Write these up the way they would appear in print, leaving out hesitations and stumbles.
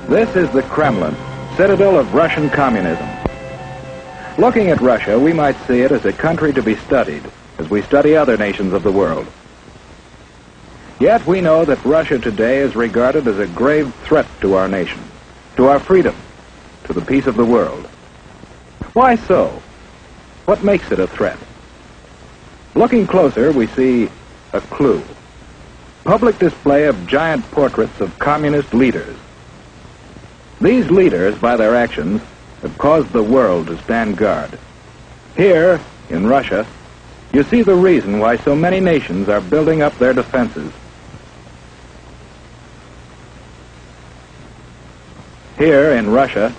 This is the Kremlin, citadel of Russian communism. Looking at Russia, we might see it as a country to be studied, as we study other nations of the world. Yet we know that Russia today is regarded as a grave threat to our nation, to our freedom, to the peace of the world. Why so? What makes it a threat? Looking closer, we see a clue. Public display of giant portraits of communist leaders. These leaders, by their actions, have caused the world to stand guard. Here, in Russia, you see the reason why so many nations are building up their defenses. Here, in Russia,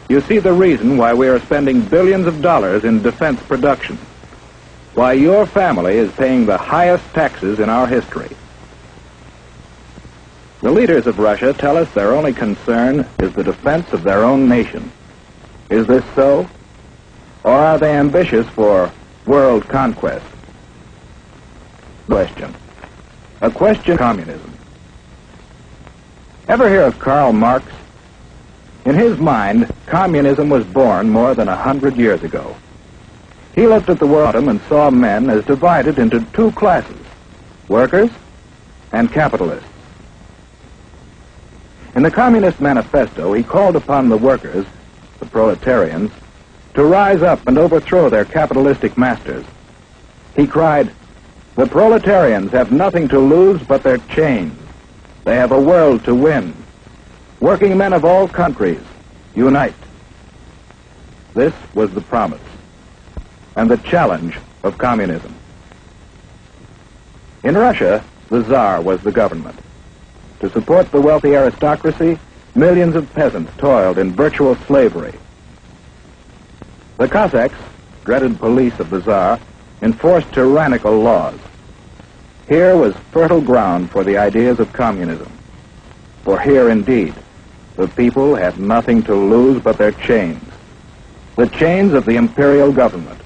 you see the reason why we are spending billions of dollars in defense production, why your family is paying the highest taxes in our history. The leaders of Russia tell us their only concern is the defense of their own nation. Is this so? Or are they ambitious for world conquest? Question. A question of communism. Ever hear of Karl Marx? In his mind, communism was born more than 100 years ago. He looked at the world and saw men as divided into two classes, workers and capitalists. In the Communist Manifesto, he called upon the workers, the proletarians, to rise up and overthrow their capitalistic masters. He cried, "The proletarians have nothing to lose but their chains. They have a world to win. Working men of all countries, unite." This was the promise and the challenge of communism. In Russia, the Tsar was the government. To support the wealthy aristocracy, millions of peasants toiled in virtual slavery. The Cossacks, dreaded police of the Tsar, enforced tyrannical laws. Here was fertile ground for the ideas of communism. For here, indeed, the people had nothing to lose but their chains, the chains of the imperial government.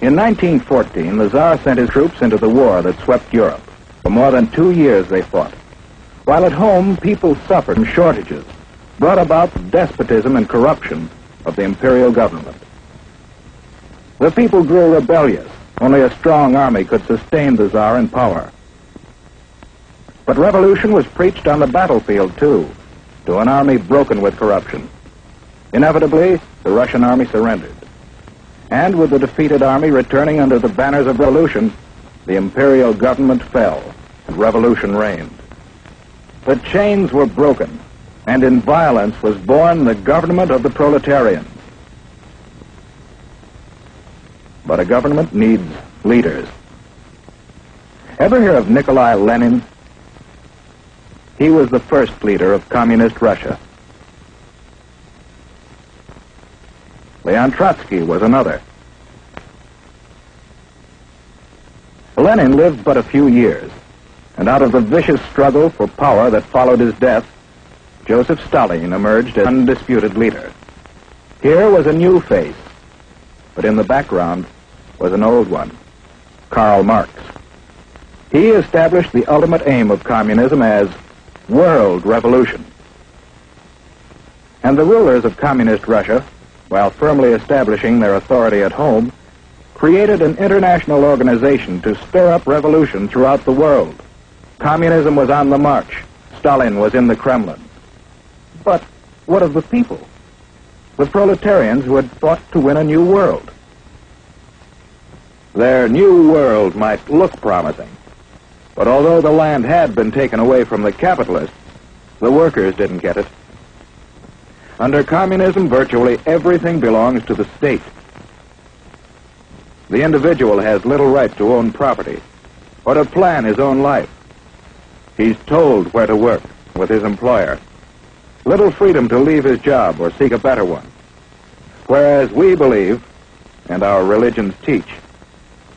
In 1914, the Tsar sent his troops into the war that swept Europe. For more than 2 years they fought. While at home, people suffered from shortages, brought about the despotism and corruption of the imperial government. The people grew rebellious. Only a strong army could sustain the Tsar in power. But revolution was preached on the battlefield, too, to an army broken with corruption. Inevitably, the Russian army surrendered. And with the defeated army returning under the banners of revolution, the imperial government fell and revolution reigned. The chains were broken, and in violence was born the government of the proletarians. But a government needs leaders. Ever hear of Nikolai Lenin? He was the first leader of communist Russia. Leon Trotsky was another. Lenin lived but a few years, and out of the vicious struggle for power that followed his death, Joseph Stalin emerged as undisputed leader. Here was a new face, but in the background was an old one, Karl Marx. He established the ultimate aim of communism as world revolution. And the rulers of communist Russia, while firmly establishing their authority at home, created an international organization to stir up revolution throughout the world. Communism was on the march. Stalin was in the Kremlin. But what of the people? The proletarians who had fought to win a new world. Their new world might look promising, but although the land had been taken away from the capitalists, the workers didn't get it. Under communism, virtually everything belongs to the state. The individual has little right to own property or to plan his own life. He's told where to work with his employer. Little freedom to leave his job or seek a better one. Whereas we believe, and our religions teach,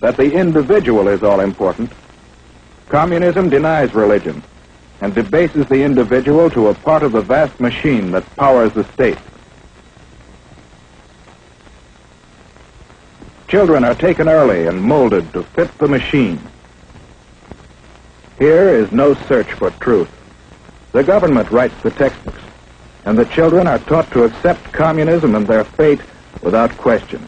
that the individual is all important, communism denies religion and debases the individual to a part of the vast machine that powers the state. Children are taken early and molded to fit the machine. Here is no search for truth. The government writes the textbooks, and the children are taught to accept communism and their fate without question.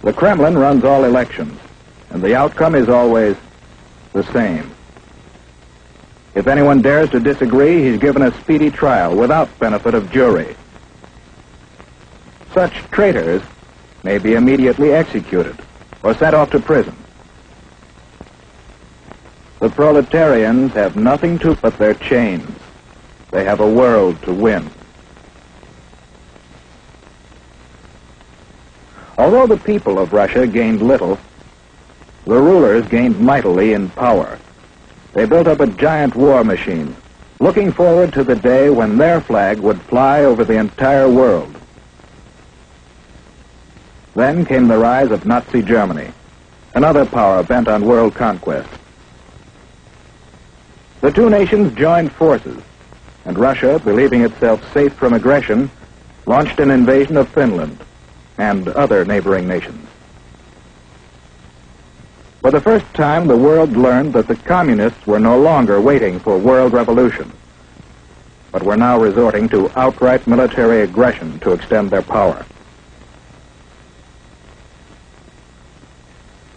The Kremlin runs all elections, and the outcome is always the same. If anyone dares to disagree, he's given a speedy trial without benefit of jury. Such traitors may be immediately executed or sent off to prison. The proletarians have nothing to but their chains. They have a world to win. Although the people of Russia gained little, the rulers gained mightily in power. They built up a giant war machine, looking forward to the day when their flag would fly over the entire world. Then came the rise of Nazi Germany, another power bent on world conquest. The two nations joined forces, and Russia, believing itself safe from aggression, launched an invasion of Finland and other neighboring nations. For the first time, the world learned that the communists were no longer waiting for world revolution, but were now resorting to outright military aggression to extend their power.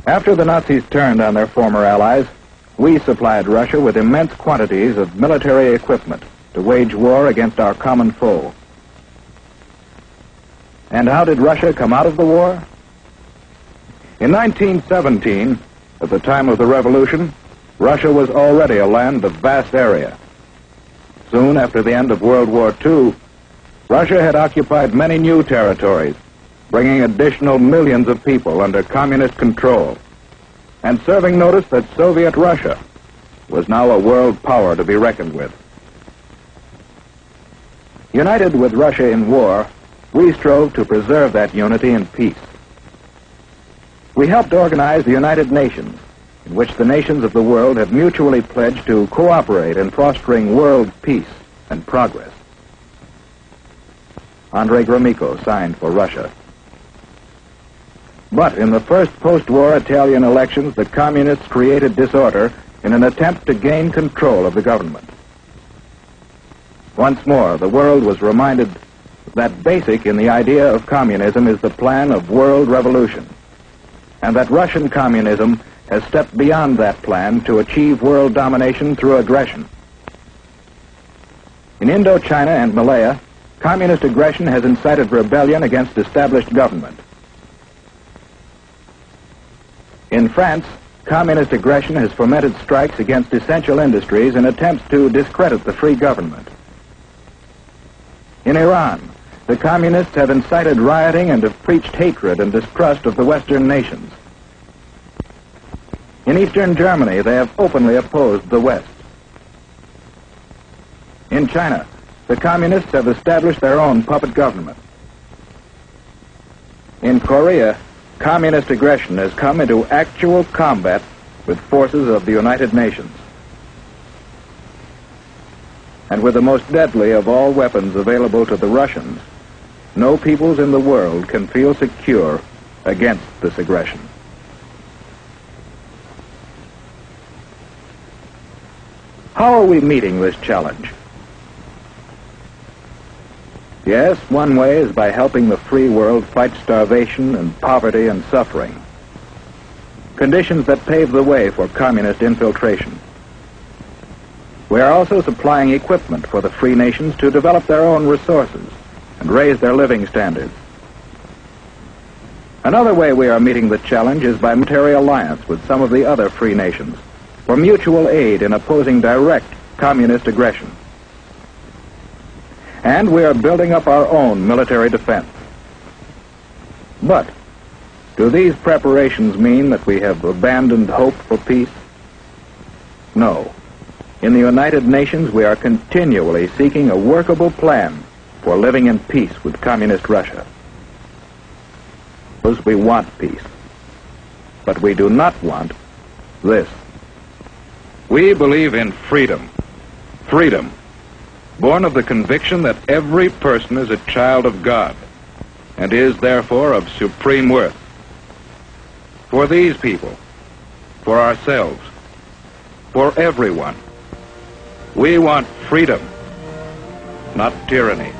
After the Nazis turned on their former allies, we supplied Russia with immense quantities of military equipment to wage war against our common foe. And how did Russia come out of the war? In 1917, at the time of the revolution, Russia was already a land of vast area. Soon after the end of World War II, Russia had occupied many new territories, bringing additional millions of people under communist control, and serving notice that Soviet Russia was now a world power to be reckoned with. United with Russia in war, we strove to preserve that unity in peace. We helped organize the United Nations, in which the nations of the world have mutually pledged to cooperate in fostering world peace and progress. Andrei Gromyko signed for Russia. But in the first post-war Italian elections, the communists created disorder in an attempt to gain control of the government. Once more, the world was reminded that basic in the idea of communism is the plan of world revolution, and that Russian communism has stepped beyond that plan to achieve world domination through aggression. In Indochina and Malaya, communist aggression has incited rebellion against established government. In France, communist aggression has fomented strikes against essential industries in attempts to discredit the free government. In Iran, the communists have incited rioting and have preached hatred and distrust of the Western nations. In Eastern Germany, they have openly opposed the West. In China, the communists have established their own puppet government. In Korea, communist aggression has come into actual combat with forces of the United Nations. And with the most deadly of all weapons available to the Russians, no peoples in the world can feel secure against this aggression. How are we meeting this challenge? Yes, one way is by helping the free world fight starvation and poverty and suffering, conditions that pave the way for communist infiltration. We are also supplying equipment for the free nations to develop their own resources and raise their living standards. Another way we are meeting the challenge is by military alliance with some of the other free nations for mutual aid in opposing direct communist aggression. And we are building up our own military defense. But do these preparations mean that we have abandoned hope for peace? No. In the United Nations, we are continually seeking a workable plan for living in peace with communist Russia. Jews, we want peace. But we do not want this. We believe in freedom. Freedom, born of the conviction that every person is a child of God and is therefore of supreme worth. For these people, for ourselves, for everyone, we want freedom, not tyranny.